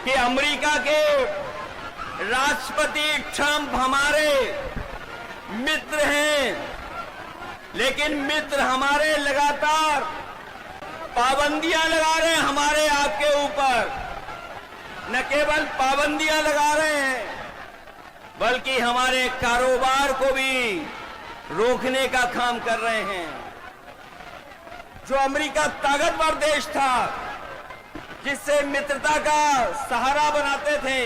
कि अमेरिका के राष्ट्रपति ट्रंप हमारे मित्र हैं, लेकिन मित्र हमारे लगातार पाबंदियां लगा रहे हैं हमारे आपके ऊपर। न केवल पाबंदियां लगा रहे हैं, बल्कि हमारे कारोबार को भी रोकने का काम कर रहे हैं। जो अमेरिका ताकतवर देश था, जिससे मित्रता का सहारा बनाते थे,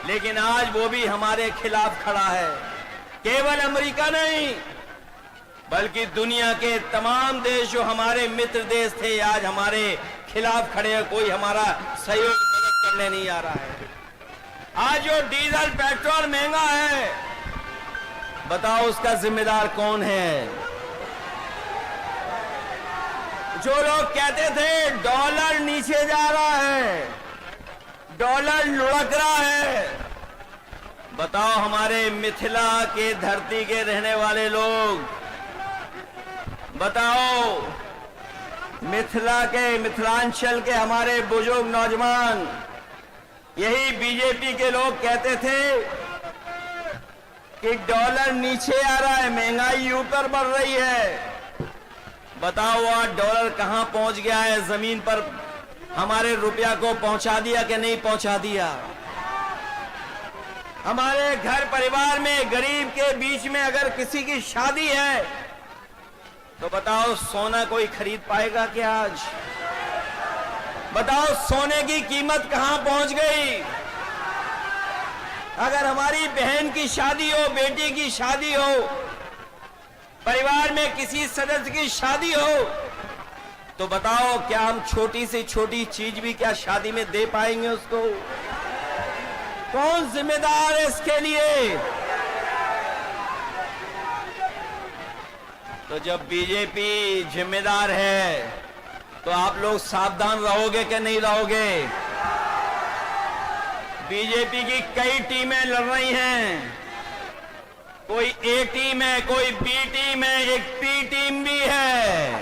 लेकिन आज वो भी हमारे खिलाफ खड़ा है। केवल अमेरिका नहीं, बल्कि दुनिया के तमाम देश जो हमारे मित्र देश थे, आज हमारे खिलाफ खड़े हैं। कोई हमारा सहयोग मदद करने नहीं आ रहा है। आज जो डीजल पेट्रोल महंगा है, बताओ उसका जिम्मेदार कौन है? जो लोग कहते थे डॉलर नीचे जा रहा है, डॉलर लुढ़क रहा है, बताओ हमारे मिथिला के धरती के रहने वाले लोग, बताओ मिथिलांचल के हमारे बुजुर्ग नौजवान, यही बीजेपी के लोग कहते थे कि डॉलर नीचे आ रहा है, महंगाई ऊपर बढ़ रही है। बताओ आज डॉलर कहां पहुंच गया है? जमीन पर हमारे रुपया को पहुंचा दिया कि नहीं पहुंचा दिया? हमारे घर परिवार में गरीब के बीच में अगर किसी की शादी है, तो बताओ सोना कोई खरीद पाएगा क्या आज? बताओ सोने की कीमत कहां पहुंच गई? अगर हमारी बहन की शादी हो, बेटी की शादी हो, परिवार में किसी सदस्य की शादी हो, तो बताओ क्या हम छोटी से छोटी चीज भी क्या शादी में दे पाएंगे उसको? कौन जिम्मेदार है इसके लिए? तो जब बीजेपी जिम्मेदार है, तो आप लोग सावधान रहोगे कि नहीं रहोगे? बीजेपी की कई टीमें लड़ रही हैं। कोई ए टीम है, कोई बी टीम है, एक पी टीम भी है।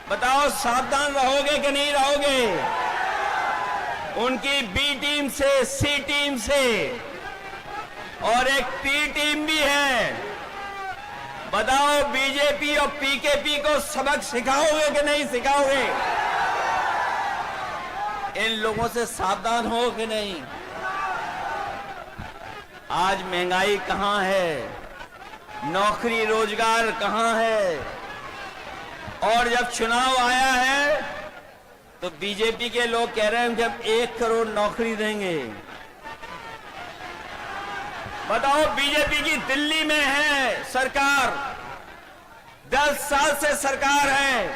बताओ सावधान रहोगे कि नहीं रहोगे? उनकी बी टीम से, सी टीम से, और एक पी टीम भी है। बताओ बीजेपी और पीकेपी को सबक सिखाओगे कि नहीं सिखाओगे? इन लोगों से सावधान हो कि नहीं? आज महंगाई कहां है? नौकरी रोजगार कहां है? और जब चुनाव आया है, तो बीजेपी के लोग कह रहे हैं जब 1 करोड़ नौकरी देंगे। बताओ बीजेपी की दिल्ली में है सरकार, 10 साल से सरकार है।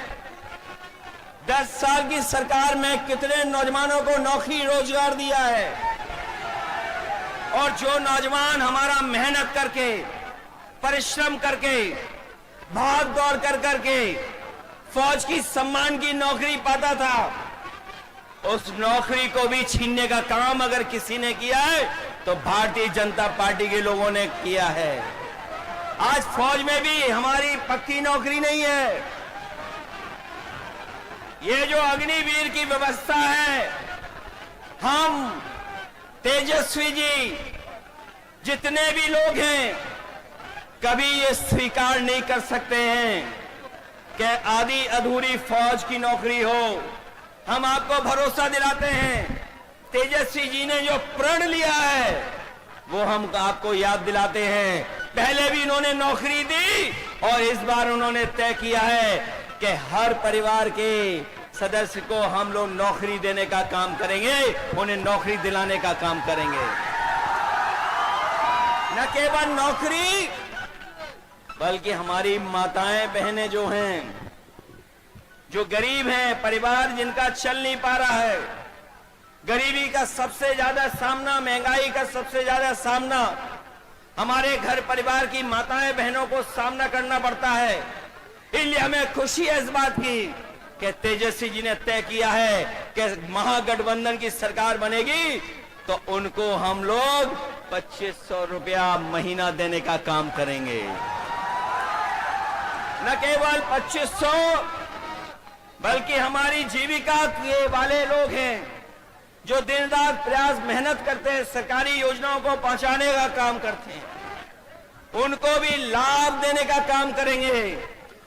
10 साल की सरकार में कितने नौजवानों को नौकरी रोजगार दिया है? और जो नौजवान हमारा मेहनत करके, परिश्रम करके, भाग दौड़ करके फौज की सम्मान की नौकरी पाता था, उस नौकरी को भी छीनने का काम अगर किसी ने किया है, तो भारतीय जनता पार्टी के लोगों ने किया है। आज फौज में भी हमारी पक्की नौकरी नहीं है। ये जो अग्निवीर की व्यवस्था है, हम तेजस्वी जी जितने भी लोग हैं, कभी ये स्वीकार नहीं कर सकते हैं कि आधी अधूरी फौज की नौकरी हो। हम आपको भरोसा दिलाते हैं, तेजस्वी जी ने जो प्रण लिया है, वो हम आपको याद दिलाते हैं। पहले भी इन्होंने नौकरी दी, और इस बार उन्होंने तय किया है कि हर परिवार के सदस्य को हम लोग नौकरी देने का काम करेंगे, उन्हें नौकरी दिलाने का काम करेंगे। न केवल नौकरी, बल्कि हमारी माताएं बहनें जो हैं, जो गरीब हैं, परिवार जिनका चल नहीं पा रहा है, गरीबी का सबसे ज्यादा सामना, महंगाई का सबसे ज्यादा सामना हमारे घर परिवार की माताएं बहनों को सामना करना पड़ता है। इसलिए हमें खुशी है इस बात की कि तेजस्वी जी ने तय किया है कि महागठबंधन की सरकार बनेगी, तो उनको हम लोग 2500 रुपया महीना देने का काम करेंगे। न केवल 2500, बल्कि हमारी जीविका के वाले लोग हैं जो दिन रात प्रयास मेहनत करते हैं, सरकारी योजनाओं को पहुंचाने का काम करते हैं, उनको भी लाभ देने का काम करेंगे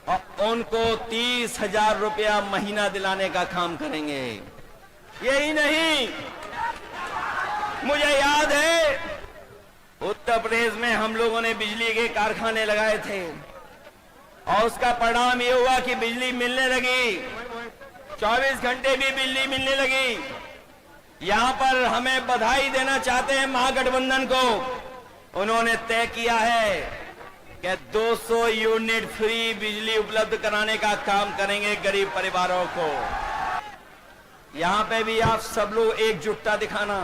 और उनको 30,000 रुपया महीना दिलाने का काम करेंगे। यही नहीं, मुझे याद है उत्तर प्रदेश में हम लोगों ने बिजली के कारखाने लगाए थे और उसका परिणाम ये हुआ कि बिजली मिलने लगी, 24 घंटे भी बिजली मिलने लगी। यहां पर हमें बधाई देना चाहते हैं महागठबंधन को, उन्होंने तय किया है कि 200 यूनिट फ्री बिजली उपलब्ध कराने का काम करेंगे गरीब परिवारों को। यहां पे भी आप सब लोग एकजुटता दिखाना,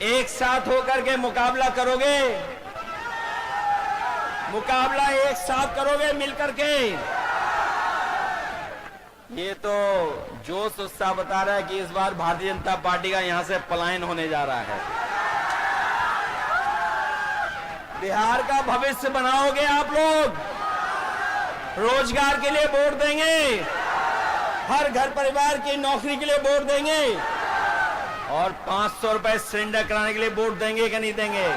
एक साथ होकर के मुकाबला करोगे, मुकाबला एक साथ करोगे मिलकर के। ये तो जोश उत्साह बता रहा है कि इस बार भारतीय जनता पार्टी का यहां से पलायन होने जा रहा है। बिहार का भविष्य बनाओगे आप लोग, रोजगार के लिए वोट देंगे, हर घर परिवार की नौकरी के लिए वोट देंगे और 500 रुपए सिलेंडर कराने के लिए वोट देंगे कि नहीं देंगे?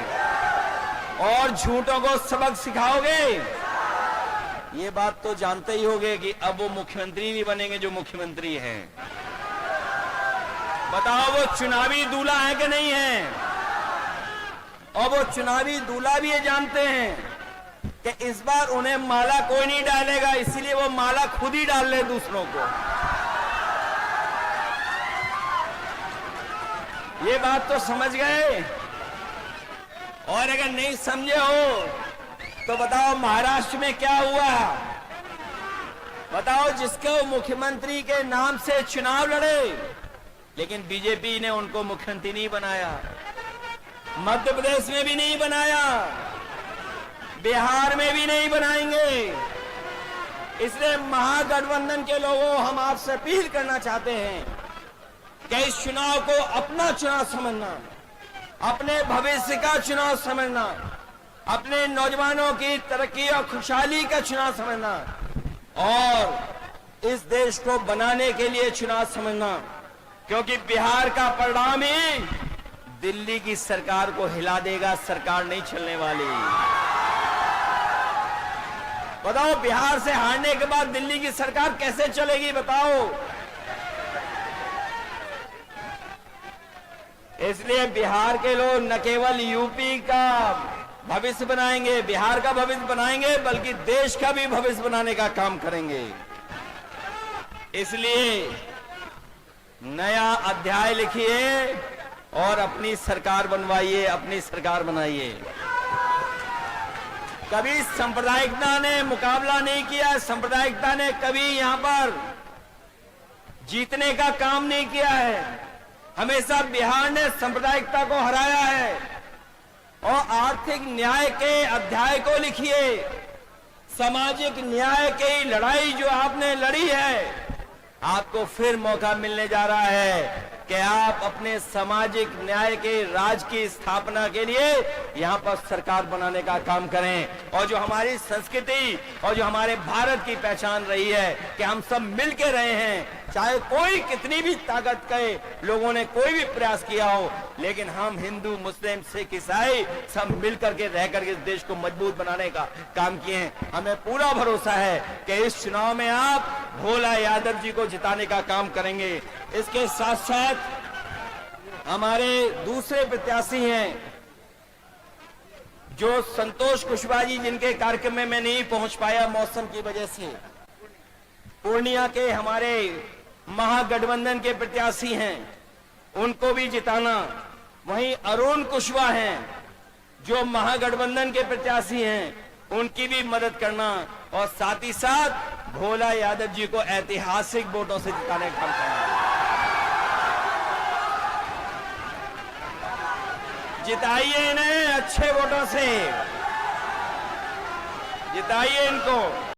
और झूठों को सबक सिखाओगे। ये बात तो जानते ही होंगे कि अब वो मुख्यमंत्री नहीं बनेंगे जो मुख्यमंत्री हैं। बताओ वो चुनावी दूल्हा है कि नहीं है? और वो चुनावी दूल्हा भी ये जानते हैं कि इस बार उन्हें माला कोई नहीं डालेगा, इसीलिए वो माला खुद ही डाल ले दूसरों को। ये बात तो समझ गए। और अगर नहीं समझे हो तो बताओ महाराष्ट्र में क्या हुआ? बताओ, जिसको मुख्यमंत्री के नाम से चुनाव लड़े लेकिन बीजेपी ने उनको मुख्यमंत्री नहीं बनाया, मध्य प्रदेश में भी नहीं बनाया, बिहार में भी नहीं बनाएंगे। इसलिए महागठबंधन के लोगों, हम आपसे अपील करना चाहते हैं कि इस चुनाव को अपना चुनाव समझना, अपने भविष्य का चुनाव समझना, अपने नौजवानों की तरक्की और खुशहाली का चुनाव समझना और इस देश को बनाने के लिए चुनाव समझना, क्योंकि बिहार का परिणाम ही दिल्ली की सरकार को हिला देगा। सरकार नहीं चलने वाली। बताओ, बिहार से हारने के बाद दिल्ली की सरकार कैसे चलेगी? बताओ। इसलिए बिहार के लोग न केवल यूपी का भविष्य बनाएंगे, बिहार का भविष्य बनाएंगे, बल्कि देश का भी भविष्य बनाने का काम करेंगे। इसलिए नया अध्याय लिखिए और अपनी सरकार बनवाइए, अपनी सरकार बनाइए। कभी सांप्रदायिकता ने मुकाबला नहीं किया, सांप्रदायिकता ने कभी यहां पर जीतने का काम नहीं किया है। हमेशा बिहार ने सांप्रदायिकता को हराया है। और आर्थिक न्याय के अध्याय को लिखिए। सामाजिक न्याय की लड़ाई जो आपने लड़ी है, आपको फिर मौका मिलने जा रहा है कि आप अपने सामाजिक न्याय के राज की स्थापना के लिए यहां पर सरकार बनाने का काम करें। और जो हमारी संस्कृति और जो हमारे भारत की पहचान रही है कि हम सब मिल के रहे हैं, चाहे कोई कितनी भी ताकत के लोगों ने कोई भी प्रयास किया हो, लेकिन हम हिंदू, मुस्लिम, सिख, ईसाई सब मिलकर के रह करके इस देश को मजबूत बनाने का काम किए हैं। हमें पूरा भरोसा है कि इस चुनाव में आप भोला यादव जी को जिताने का काम करेंगे। इसके साथ साथ हमारे दूसरे प्रत्याशी हैं जो संतोष कुशवाहा जी, जिनके कार्यक्रम में मैं नहीं पहुंच पाया मौसम की वजह से। पूर्णिया के हमारे महागठबंधन के प्रत्याशी हैं, उनको भी जिताना। वहीं अरुण कुशवाहा हैं जो महागठबंधन के प्रत्याशी हैं, उनकी भी मदद करना और साथ ही साथ भोला यादव जी को ऐतिहासिक वोटों से जिताने का काम करना। जिताइए इन्हें अच्छे वोटों से, जिताइए इनको।